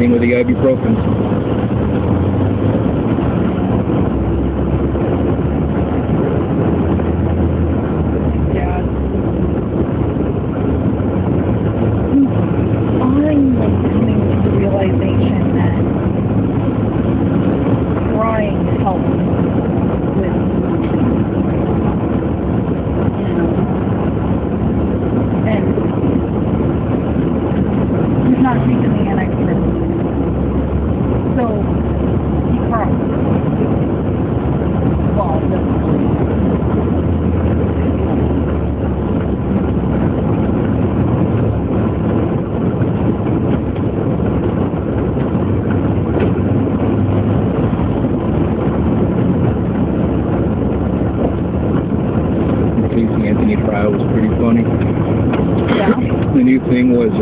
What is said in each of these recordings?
everything with the ibuprofen. Not taking the antidepressant. So, he cried. Well, The Casey Anthony trial was pretty funny. yeah. The new thing was,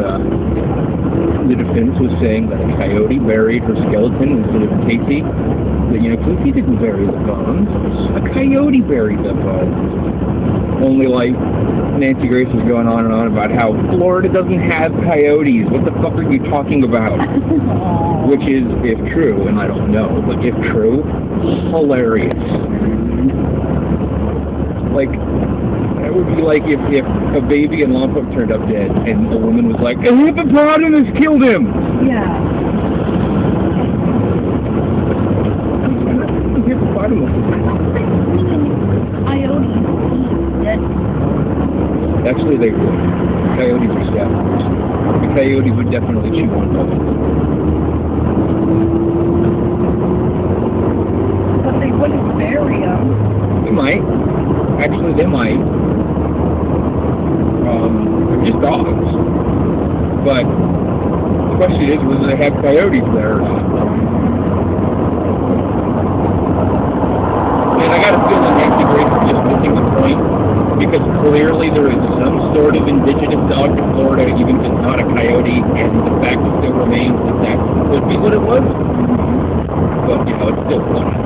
the defense was saying that a coyote buried her skeleton instead of Casey. But, Casey didn't bury the bones. A coyote buried the bones. Only, Nancy Grace was going on and on about how Florida doesn't have coyotes. What the fuck are you talking about? Which is, if true, and I don't know, but if true, hilarious. It would be like if a baby in Lompoc turned up dead and a woman was like, a hippopotamus killed him! Yeah. Hippopotamus. Coyotes eat dead. Actually, they would. Coyotes are scavengers. The coyote would definitely chew on them. But they wouldn't bury them. They might. Actually, they might. They're just dogs. But the question is, whether they have coyotes there or not. And I got a feeling Nancy Grace is just missing the point, because clearly there is some sort of indigenous dog in Florida, even if it's not a coyote, and the fact still remains that could be what it was. But, it's still funny.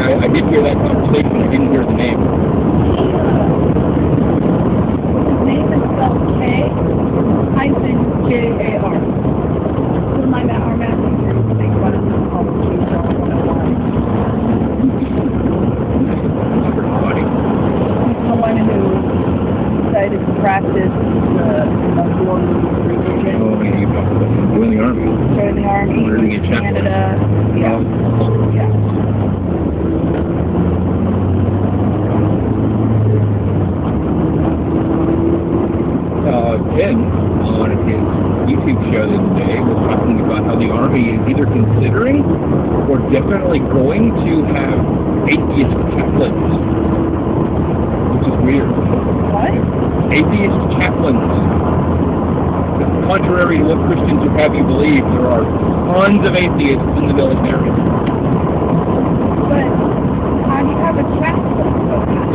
I did hear that conversation. I didn't hear the name. His name is spelled K-Jar. So our math teacher used to make fun of him called K-Jar 101. Super funny. He's the one who decided to practice dual religion. Oh, yeah, you talked about him doing the army. Joined the army, Learning in Canada. Yeah. Yeah. Ken, on his YouTube show the other day, was talking about how the Army is either considering or definitely going to have atheist chaplains, which is weird. What? Atheist chaplains. Contrary to what Christians would have you believe, there are tons of atheists in the military. But how do you have a chaplain?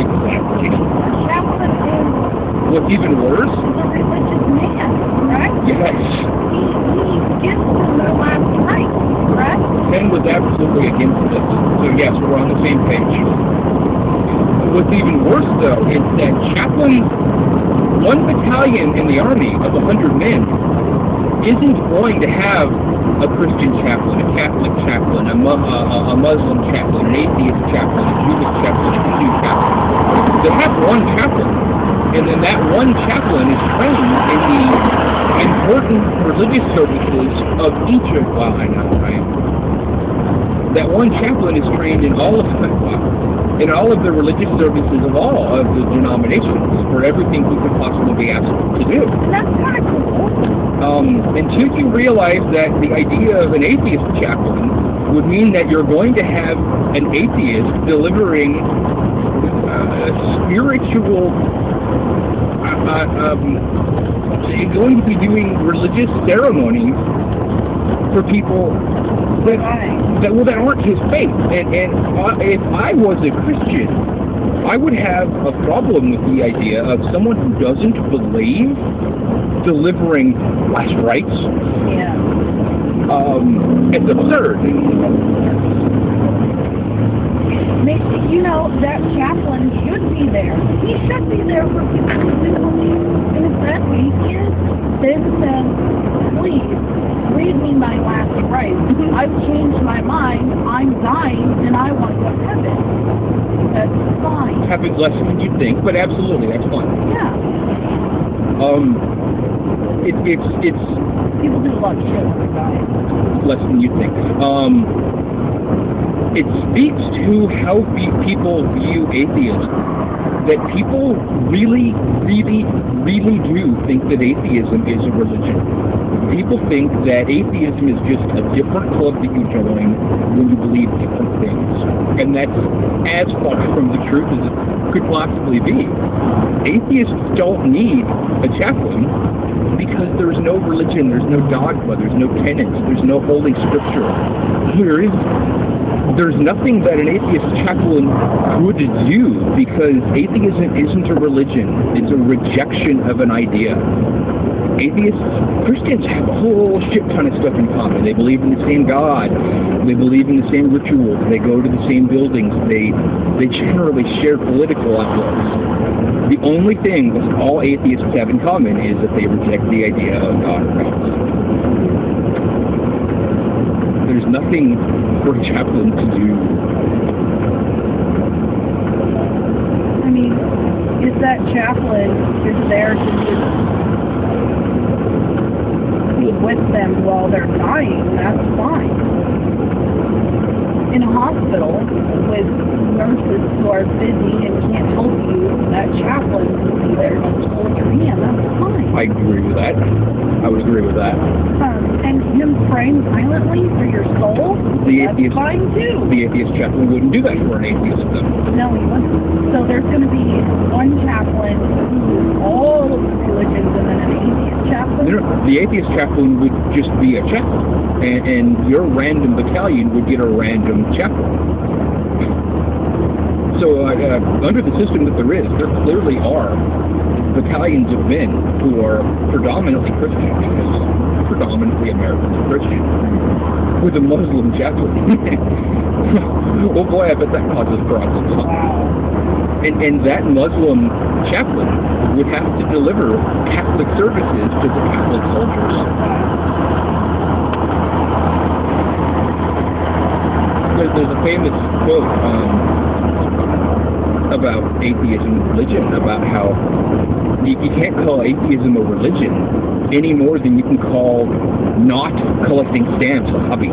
Exactly. A chaplain is... What's even worse? He's a religious man, right? Yes. He gives them their last rites, right? Ken was absolutely against this. So yes, we're on the same page. What's even worse, though, is that chaplains, one battalion in the Army of 100 men, isn't going to have a Christian chaplain, a Catholic chaplain, a Muslim chaplain, an atheist chaplain, a Jewish chaplain, a Hindu chaplain. They have one chaplain, and then that one chaplain is trained in the important religious services of each of, well, I know, right? That one chaplain is trained in all of them. in all of the religious services of all of the denominations for everything he could possibly be asked to do. That's kind of cool. Until you realize that the idea of an atheist chaplain would mean that you're going to have an atheist delivering spiritual, going to be doing religious ceremonies for people that aren't his faith. And if I was a Christian, I would have a problem with the idea of someone who doesn't believe delivering last rites. Yeah. It's absurd. You know, that chaplain should be there. He should be there for people to do. And if that atheist then says, please, read me my last rites. I've changed my mind. I'm dying, and I want to go to heaven. That's fine. Happens less than you'd think, but absolutely, that's fine. Yeah. It's People do a lot of shit when they're dying. less than you'd think. It speaks to how people view atheism, that people really, really, really do think that atheism is a religion. People think that atheism is just a different club that you join when you believe different things. And that's as far from the truth as it could possibly be. Atheists don't need a chaplain because there's no religion, there's no dogma, there's no tenets, there's no holy scripture. There's nothing that an atheist chaplain could do because atheism isn't a religion. It's a rejection of an idea. Christians have a whole shit ton of stuff in common. They believe in the same God. They believe in the same rituals. They go to the same buildings. They generally share political outlooks. The only thing that all atheists have in common is that they reject the idea of God or gods. There's nothing for a chaplain to do. I mean, if that chaplain is there to just be with them while they're dying, that's fine. In a hospital with nurses who are busy and can't help you, that chaplain will be there to hold your hand. That's fine. I agree with that. I would agree with that. And him praying silently for your soul, that's fine too. The atheist chaplain wouldn't do that for an atheist, though. No, he wouldn't. So there's going to be one chaplain who's all of the religions and then an atheist chaplain? No, the atheist chaplain would just be a chaplain, and your random battalion would get a random chaplain. So under the system that there is, there clearly are battalions of men who are predominantly Christian, because predominantly Americans are Christian, with a Muslim chaplain. Oh boy, I bet that causes problems. Wow. And that Muslim chaplain would have to deliver Catholic services to the Catholic soldiers. There's a famous quote about atheism and religion, about how you can't call atheism a religion any more than you can call not collecting stamps a hobby.